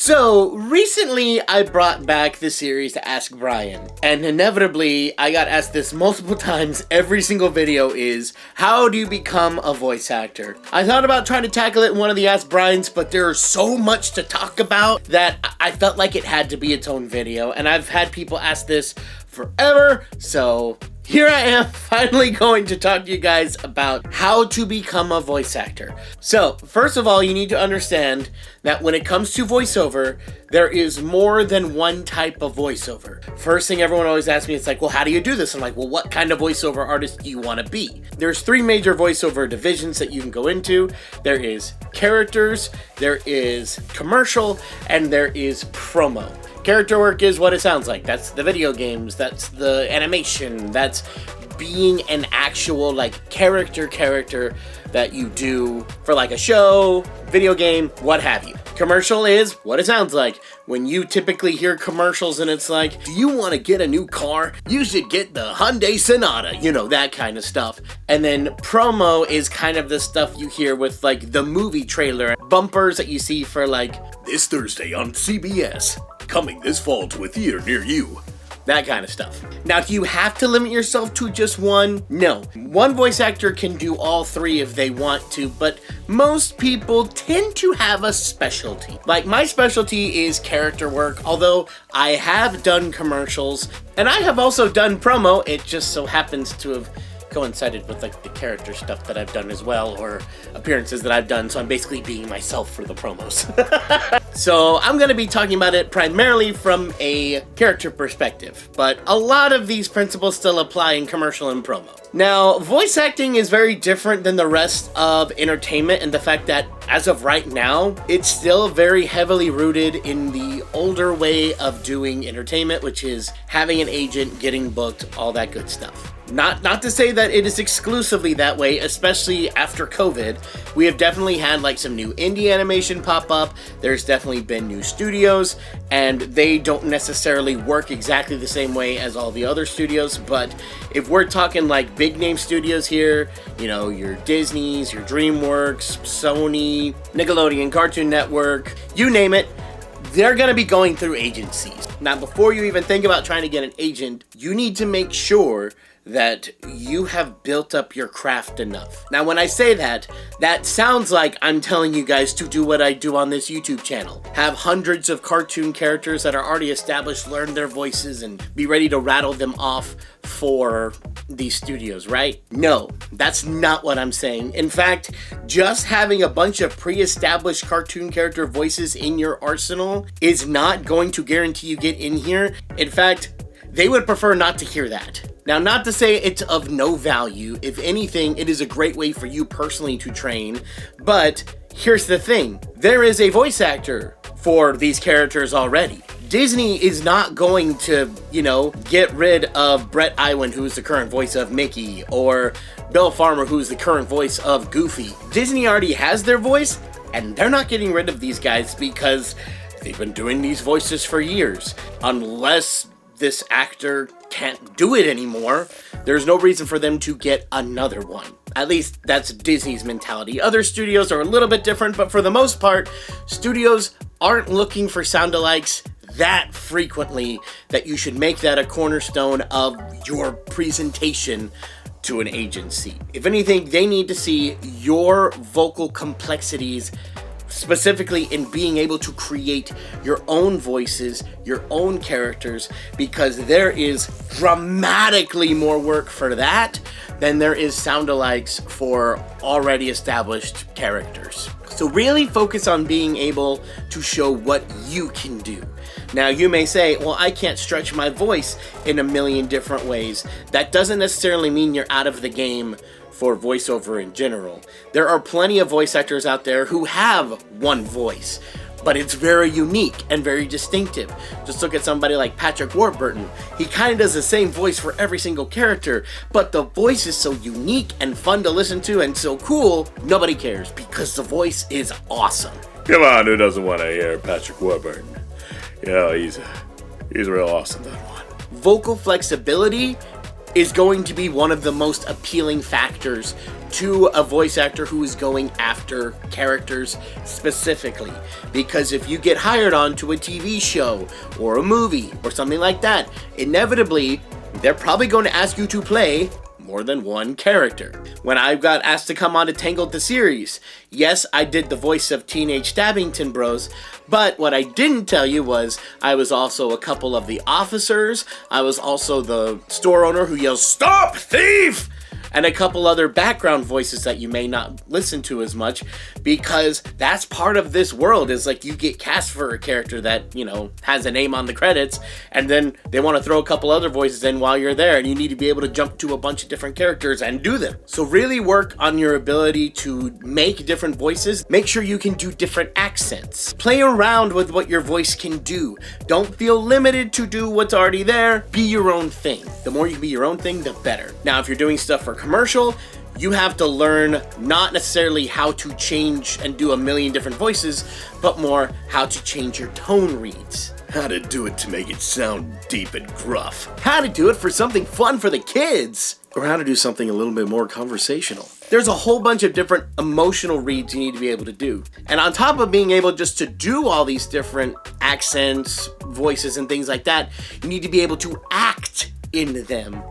So, recently I brought back the series to Ask Brian, and inevitably I got asked this multiple times. Every single video is, how do you become a voice actor? I thought about trying to tackle it in one of the Ask Brians, but there's so much to talk about that I felt like it had to be its own video, and I've had people ask this forever, so here I am finally going to talk to you guys about how to become a voice actor. So, first of all, you need to understand that when it comes to voiceover, there is more than one type of voiceover. First thing everyone always asks me, it's like, well, how do you do this? I'm like, well, what kind of voiceover artist do you want to be? There's three major voiceover divisions that you can go into. There is characters, there is commercial, and there is promo. Character work is what it sounds like. That's the video games, that's the animation, that's being an actual like character that you do for like a show, video game, what have you. Commercial is what it sounds like. When you typically hear commercials and it's like, do you want to get a new car? You should get the Hyundai Sonata, you know, that kind of stuff. And then promo is kind of the stuff you hear with like the movie trailer, bumpers that you see for like, this Thursday on CBS. Coming this fall to a theater near you. That kind of stuff. Now, do you have to limit yourself to just one? No. One voice actor can do all three if they want to, but most people tend to have a specialty. Like, my specialty is character work, although I have done commercials, and I have also done promo. It just so happens to have coincided with like the character stuff that I've done as well, or appearances that I've done, so I'm basically being myself for the promos. So I'm going to be talking about it primarily from a character perspective, but a lot of these principles still apply in commercial and promo. Now, voice acting is very different than the rest of entertainment in the fact that as of right now, it's still very heavily rooted in the older way of doing entertainment, which is having an agent, getting booked, all that good stuff. Not to say that it is exclusively that way, especially after COVID. We have definitely had like some new indie animation pop up. There's definitely been new studios, and they don't necessarily work exactly the same way as all the other studios. But if we're talking like big name studios here, you know, your Disney's, your DreamWorks, Sony, Nickelodeon, Cartoon Network, you name it, they're going to be going through agencies. Now, before you even think about trying to get an agent, you need to make sure that you have built up your craft enough. Now, when I say that, that sounds like I'm telling you guys to do what I do on this YouTube channel. Have hundreds of cartoon characters that are already established, learn their voices, and be ready to rattle them off for these studios, right? No, that's not what I'm saying. In fact, just having a bunch of pre-established cartoon character voices in your arsenal is not going to guarantee you get in here. In fact, they would prefer not to hear that. Now, not to say it's of no value. If anything, it is a great way for you personally to train. But here's the thing. There is a voice actor for these characters already. Disney is not going to, you know, get rid of Brett Iwan, who's the current voice of Mickey, or Bill Farmer, who's the current voice of Goofy. Disney already has their voice, and they're not getting rid of these guys because they've been doing these voices for years. Unless this actor can't do it anymore, there's no reason for them to get another one. At least that's Disney's mentality. Other studios are a little bit different, but for the most part, studios aren't looking for sound-alikes that frequently that you should make that a cornerstone of your presentation to an agency. If anything, they need to see your vocal complexities, specifically in being able to create your own voices, your own characters, because there is dramatically more work for that than there is sound-alikes for already established characters. So really focus on being able to show what you can do. Now, you may say, well, I can't stretch my voice in a million different ways. That doesn't necessarily mean you're out of the game for voiceover in general. There are plenty of voice actors out there who have one voice, but it's very unique and very distinctive. Just look at somebody like Patrick Warburton. He kind of does the same voice for every single character, but the voice is so unique and fun to listen to and so cool, nobody cares because the voice is awesome. Come on, who doesn't want to hear Patrick Warburton? You know, he's real awesome, that one. Vocal flexibility is going to be one of the most appealing factors to a voice actor who is going after characters specifically. Because if you get hired onto a TV show or a movie or something like that, inevitably, they're probably going to ask you to play more than one character. When I got asked to come on to Tangled the series, yes, I did the voice of Teenage Stabbington Bros, but what I didn't tell you was I was also a couple of the officers, I was also the store owner who yells, "Stop, thief!" and a couple other background voices that you may not listen to as much, because that's part of this world, is like you get cast for a character that, you know, has a name on the credits, and then they want to throw a couple other voices in while you're there, and you need to be able to jump to a bunch of different characters and do them. So really work on your ability to make different voices. Make sure you can do different accents. Play around with what your voice can do. Don't feel limited to do what's already there. Be your own thing. The more you can be your own thing, the better. Now, if you're doing stuff for commercial, you have to learn not necessarily how to change and do a million different voices, but more how to change your tone reads. How to do it to make it sound deep and gruff. How to do it for something fun for the kids. Or how to do something a little bit more conversational. There's a whole bunch of different emotional reads you need to be able to do. And on top of being able just to do all these different accents, voices, and things like that, you need to be able to act in them.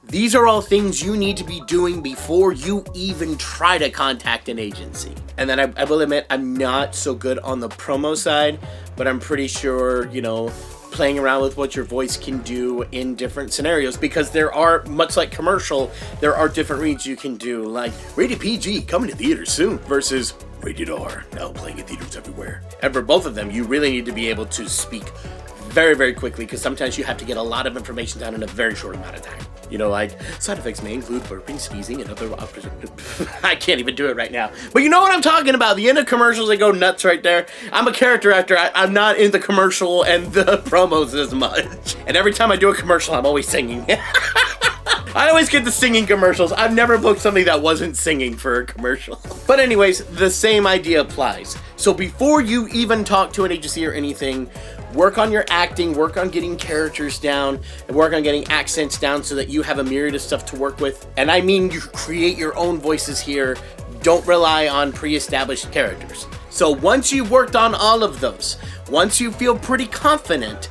These are all things you need to be doing before you even try to contact an agency. And then I will admit, I'm not so good on the promo side, but I'm pretty sure, you know, playing around with what your voice can do in different scenarios, because there are, much like commercial, there are different reads you can do, like rated PG, coming to theaters soon, versus rated R, now playing in theaters everywhere. And for both of them, you really need to be able to speak very, very quickly, because sometimes you have to get a lot of information down in a very short amount of time. You know, like, side effects may include burping, sneezing, and other I can't even do it right now. But you know what I'm talking about. The end of commercials, they go nuts right there. I'm a character actor. I'm not in the commercial and the promos as much. And every time I do a commercial, I'm always singing. I always get the singing commercials. I've never booked something that wasn't singing for a commercial. But anyways, the same idea applies. So before you even talk to an agency or anything, work on your acting, work on getting characters down, and work on getting accents down so that you have a myriad of stuff to work with. And I mean, you create your own voices here. Don't rely on pre-established characters. So once you've worked on all of those, once you feel pretty confident,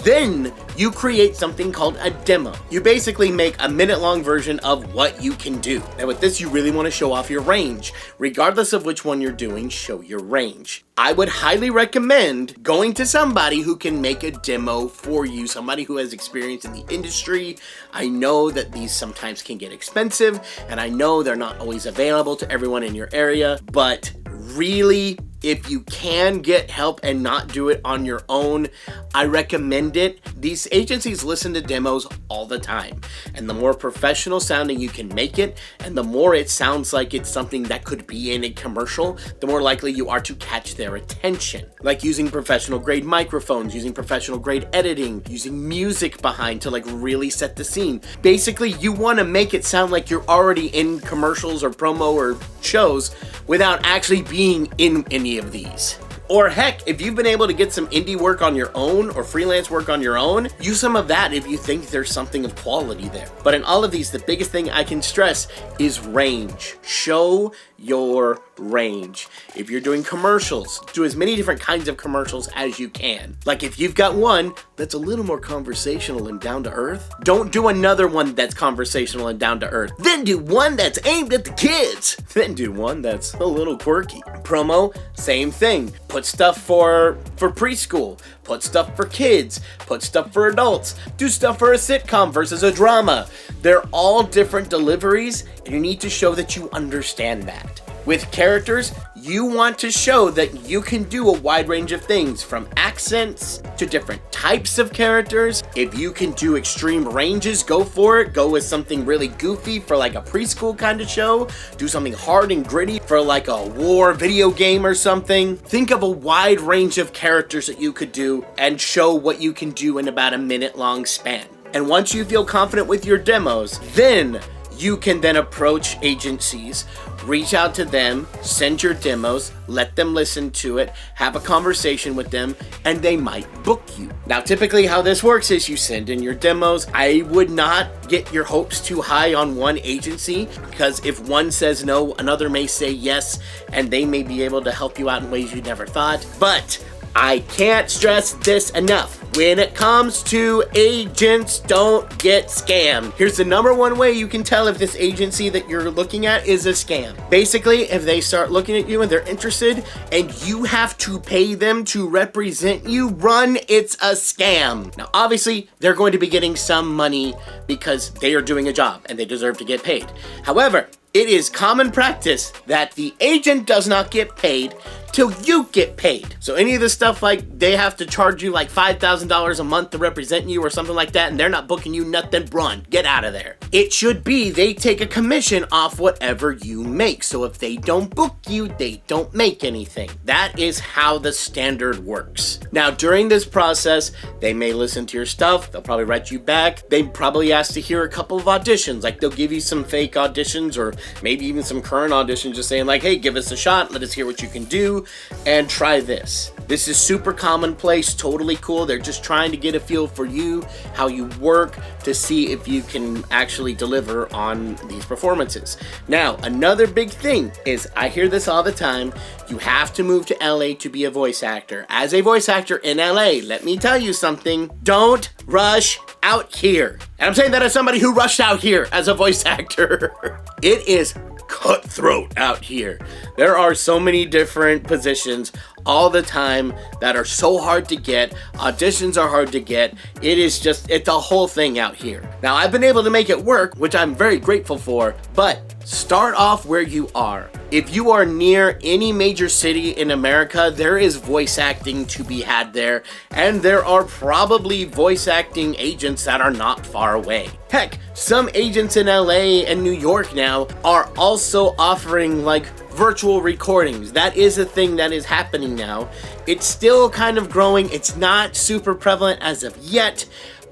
then you create something called a demo. You basically make a minute-long version of what you can do. And with this, you really want to show off your range. Regardless of which one you're doing, show your range. I would highly recommend going to somebody who can make a demo for you, somebody who has experience in the industry. I know that these sometimes can get expensive, and I know they're not always available to everyone in your area, but really, if you can get help and not do it on your own, I recommend it. These agencies listen to demos all the time, and the more professional sounding you can make it, and the more it sounds like it's something that could be in a commercial, the more likely you are to catch their attention. Like using professional grade microphones, using professional grade editing, using music behind to like really set the scene. Basically, you want to make it sound like you're already in commercials or promo or shows without actually being in any of these. Or heck, if you've been able to get some indie work on your own or freelance work on your own, use some of that if you think there's something of quality there. But in all of these, the biggest thing I can stress is range. Show your range. If you're doing commercials, do as many different kinds of commercials as you can. Like if you've got one that's a little more conversational and down to earth, don't do another one that's conversational and down to earth. Then do one that's aimed at the kids. Then do one that's a little quirky. Promo, same thing. Put stuff for preschool, put stuff for kids, put stuff for adults, do stuff for a sitcom versus a drama. They're all different deliveries, and you need to show that you understand that. With characters, you want to show that you can do a wide range of things, from accents to different types of characters. If you can do extreme ranges, go for it. Go with something really goofy for like a preschool kind of show. Do something hard and gritty for like a war video game or something. Think of a wide range of characters that you could do and show what you can do in about a minute-long span. And once you feel confident with your demos, then you can then approach agencies, reach out to them, send your demos, let them listen to it, have a conversation with them, and they might book you. Now, typically how this works is you send in your demos. I would not get your hopes too high on one agency, because if one says no, another may say yes, and they may be able to help you out in ways you never thought. But I can't stress this enough. When it comes to agents, don't get scammed. Here's the #1 way you can tell if this agency that you're looking at is a scam. Basically, if they start looking at you and they're interested and you have to pay them to represent you, run, it's a scam. Now, obviously, they're going to be getting some money because they are doing a job and they deserve to get paid. However, it is common practice that the agent does not get paid till you get paid. So any of this stuff like they have to charge you like $5,000 a month to represent you or something like that and they're not booking you nothing, run, get out of there. It should be they take a commission off whatever you make. So if they don't book you, they don't make anything. That is how the standard works. Now during this process, they may listen to your stuff, they'll probably write you back, they probably ask to hear a couple of auditions, like they'll give you some fake auditions or maybe even some current auditions just saying like, hey, give us a shot, let us hear what you can do and try this. This is super commonplace, totally cool. They're just trying to get a feel for you, how you work, to see if you can actually deliver on these performances. Now, another big thing is, I hear this all the time, you have to move to LA to be a voice actor. As a voice actor in LA, let me tell you something, don't rush out here. And I'm saying that as somebody who rushed out here as a voice actor. It is cutthroat out here. There are so many different positions all the time that are so hard to get. Auditions are hard to get. It's a whole thing out here. Now, I've been able to make it work, which I'm very grateful for, but start off where you are. If you are near any major city in America, there is voice acting to be had there, and there are probably voice acting agents that are not far away. Heck, some agents in LA and New York now are also offering like virtual recordings. That is a thing that is happening now. It's still kind of growing. It's not super prevalent as of yet,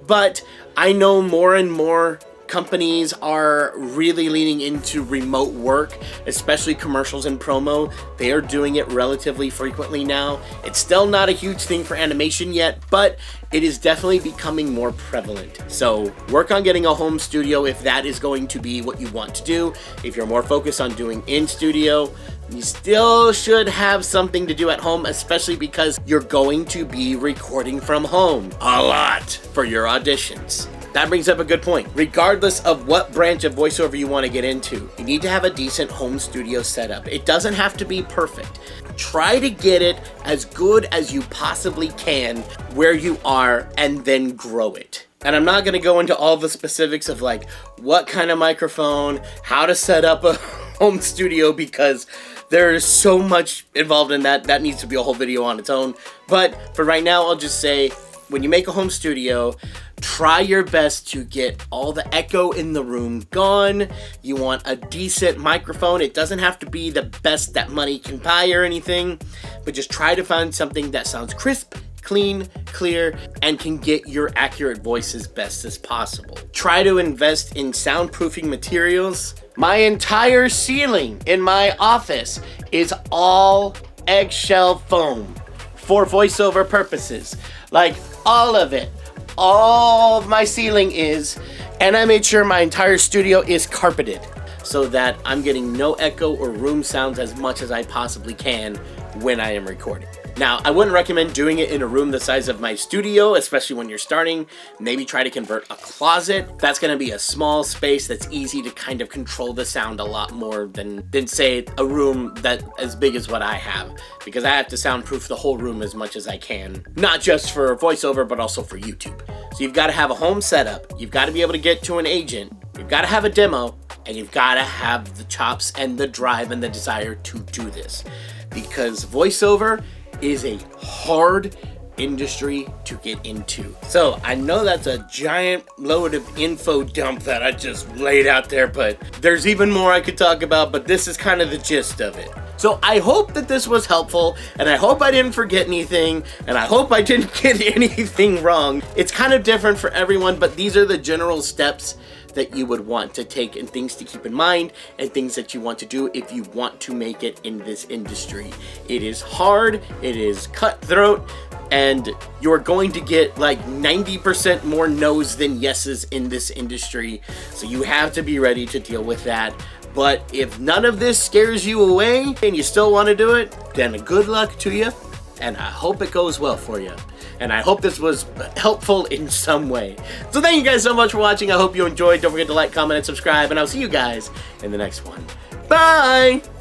but I know more and more companies are really leaning into remote work, especially commercials and promo. They are doing it relatively frequently now. It's still not a huge thing for animation yet, but it is definitely becoming more prevalent. So work on getting a home studio if that is going to be what you want to do. If you're more focused on doing in studio, you still should have something to do at home, especially because you're going to be recording from home a lot for your auditions. That brings up a good point. Regardless of what branch of voiceover you want to get into, you need to have a decent home studio setup. It doesn't have to be perfect. Try to get it as good as you possibly can where you are and then grow it. And I'm not going to go into all the specifics of like what kind of microphone, how to set up a home studio, because there is so much involved in that. That needs to be a whole video on its own. But for right now, I'll just say, when you make a home studio, try your best to get all the echo in the room gone. You want a decent microphone. It doesn't have to be the best that money can buy or anything, but just try to find something that sounds crisp, clean, clear, and can get your accurate voice as best as possible. Try to invest in soundproofing materials. My entire ceiling in my office is all eggshell foam for voiceover purposes. Like all of it. All of my ceiling is, and I made sure my entire studio is carpeted so that I'm getting no echo or room sounds as much as I possibly can when I am recording. Now, I wouldn't recommend doing it in a room the size of my studio, especially when you're starting. Maybe try to convert a closet. That's going to be a small space that's easy to kind of control the sound a lot more than say a room that as big as what I have, because I have to soundproof the whole room as much as I can, not just for voiceover, but also for YouTube. So you've got to have a home setup. You've got to be able to get to an agent. You've got to have a demo, and you've got to have the chops and the drive and the desire to do this, because voiceover is a hard industry to get into. So I know that's a giant load of info dump that I just laid out there, but there's even more I could talk about, but this is kind of the gist of it. So I hope that this was helpful, and I hope I didn't forget anything, and I hope I didn't get anything wrong. It's kind of different for everyone, but these are the general steps that you would want to take and things to keep in mind and things that you want to do if you want to make it in this industry. It is hard, it is cutthroat, and you're going to get like 90% more no's than yeses in this industry, so you have to be ready to deal with that. But if none of this scares you away and you still want to do it, then good luck to you, and I hope it goes well for you. And I hope this was helpful in some way. So thank you guys so much for watching. I hope you enjoyed. Don't forget to like, comment, and subscribe, and I'll see you guys in the next one. Bye!